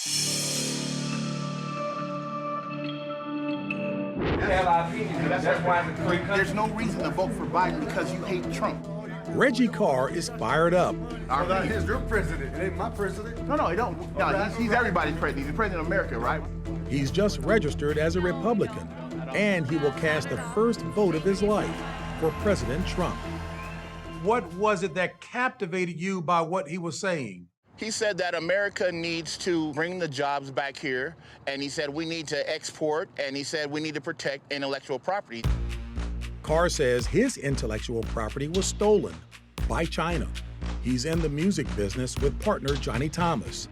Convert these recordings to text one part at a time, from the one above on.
There's no reason to vote for Biden because you hate Trump. Reggie Carr is fired up. He's your president. It ain't my president. No, he don't. No, he's everybody's president. He's the president of America, right? He's just registered as a Republican, and he will cast the first vote of his life for President Trump. What was it that captivated you by what he was saying? He said that America needs to bring the jobs back here, and he said we need to export, and he said we need to protect intellectual property. Carr says his intellectual property was stolen by China. He's in the music business with partner Johnny Thomas.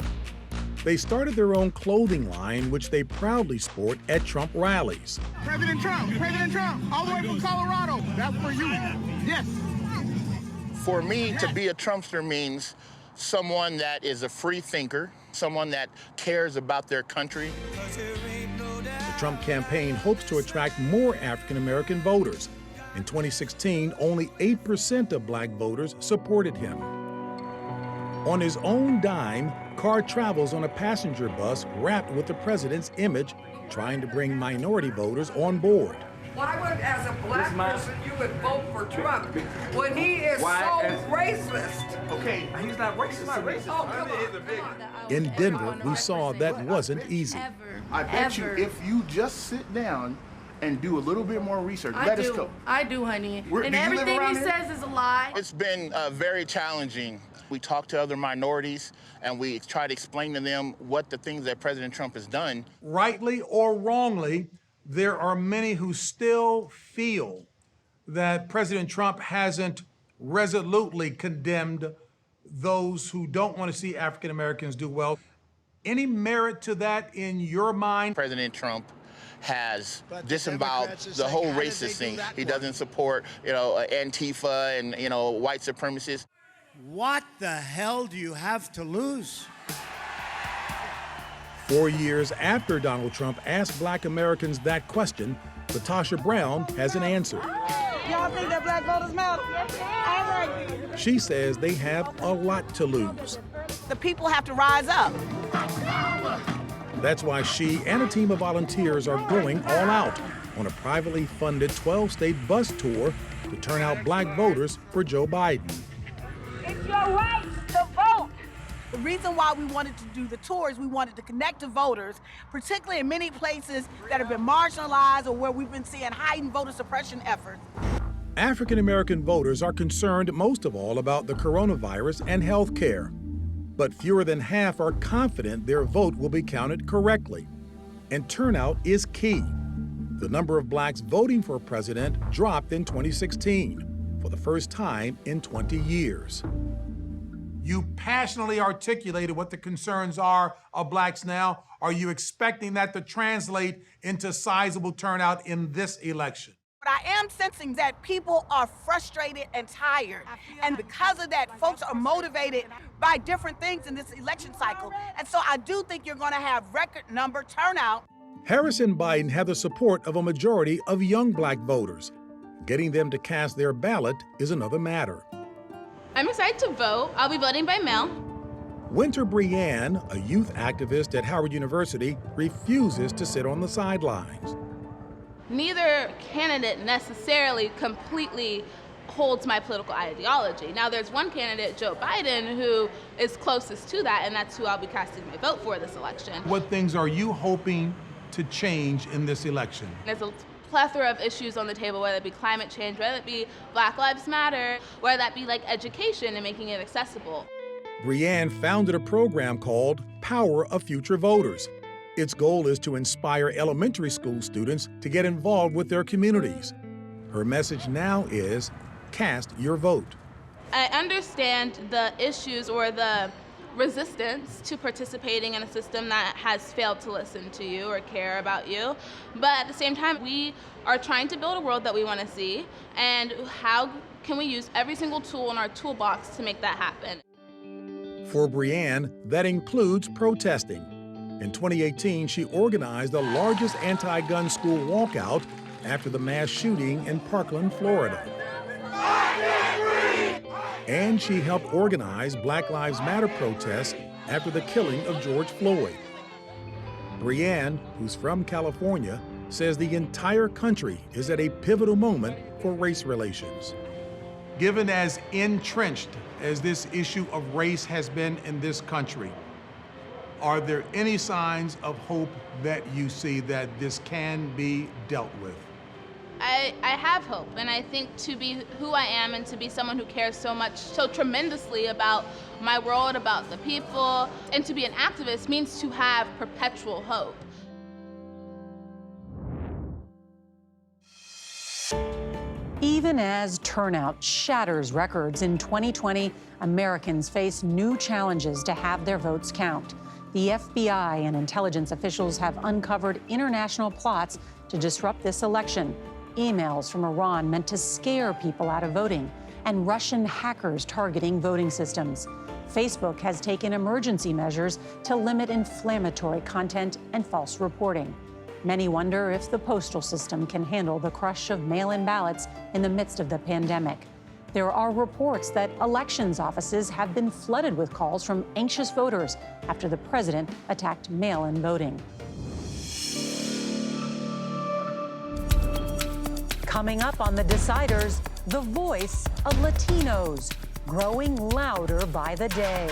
They started their own clothing line, which they proudly sport at Trump rallies. President Trump, all the way from Colorado. That's for you. Yes. For me, to be a Trumpster means someone that is a free thinker, someone that cares about their country. The Trump campaign hopes to attract more African-American voters. In 2016, only 8% of black voters supported him. On his own dime, Carr travels on a passenger bus wrapped with the president's image, trying to bring minority voters on board. Why would, as a black person, you would vote for Trump when he is so racist? Okay, he's not racist. Oh, come on. In Denver, we saw that wasn't easy. I bet you if you just sit down and do a little bit more research, let us go. I do, honey. Do And you live everything around he here? says is a lie. It's been very challenging. We talk to other minorities, and we try to explain to them what the things that President Trump has done. Rightly or wrongly, there are many who still feel that President Trump hasn't resolutely condemned those who don't want to see African Americans do well. Any merit to that in your mind? President Trump has disemboweled the whole racist thing. He doesn't support, Antifa and, white supremacists. What the hell do you have to lose? 4 years after Donald Trump asked black Americans that question, Latasha Brown has an answer. Y'all think that black voters matter? She says they have a lot to lose. The people have to rise up. That's why she and a team of volunteers are going all out on a privately funded 12-state bus tour to turn out black voters for Joe Biden. It's your right to vote. The reason why we wanted to do the tour is we wanted to connect to voters, particularly in many places that have been marginalized or where we've been seeing heightened voter suppression efforts. African-American voters are concerned most of all about the coronavirus and health care. But fewer than half are confident their vote will be counted correctly. And turnout is key. The number of blacks voting for president dropped in 2016 for the first time in 20 years. You passionately articulated what the concerns are of blacks now. Are you expecting that to translate into sizable turnout in this election? But I am sensing that people are frustrated and tired. And because of that, folks are motivated by different things in this election cycle. And so I do think you're going to have record number turnout. Harris and Biden have the support of a majority of young black voters. Getting them to cast their ballot is another matter. I'm excited to vote. I'll be voting by mail. Winter Brianne, a youth activist at Howard University, refuses to sit on the sidelines. Neither candidate necessarily completely holds my political ideology. Now, there's one candidate, Joe Biden, who is closest to that, and that's who I'll be casting my vote for this election. What things are you hoping to change in this election? There's a plethora of issues on the table, whether it be climate change, whether it be Black Lives Matter, whether that be like education and making it accessible. Brianne founded a program called Power of Future Voters. Its goal is to inspire elementary school students to get involved with their communities. Her message now is, cast your vote. I understand the issues or the resistance to participating in a system that has failed to listen to you or care about you. But at the same time, we are trying to build a world that we want to see, and how can we use every single tool in our toolbox to make that happen? For Brianne, that includes protesting. In 2018, she organized the largest anti-gun school walkout after the mass shooting in Parkland, Florida. And she helped organize Black Lives Matter protests after the killing of George Floyd. Brianne, who's from California, says the entire country is at a pivotal moment for race relations. Given as entrenched as this issue of race has been in this country, are there any signs of hope that you see that this can be dealt with? I have hope, and I think to be who I am and to be someone who cares so much, so tremendously about my world, about the people, and to be an activist means to have perpetual hope. Even as turnout shatters records in 2020, Americans face new challenges to have their votes count. The FBI and intelligence officials have uncovered international plots to disrupt this election. Emails from Iran meant to scare people out of voting, and Russian hackers targeting voting systems. Facebook has taken emergency measures to limit inflammatory content and false reporting. Many wonder if the postal system can handle the crush of mail-in ballots in the midst of the pandemic. There are reports that elections offices have been flooded with calls from anxious voters after the president attacked mail-in voting. Coming up on The Deciders, the voice of Latinos, growing louder by the day.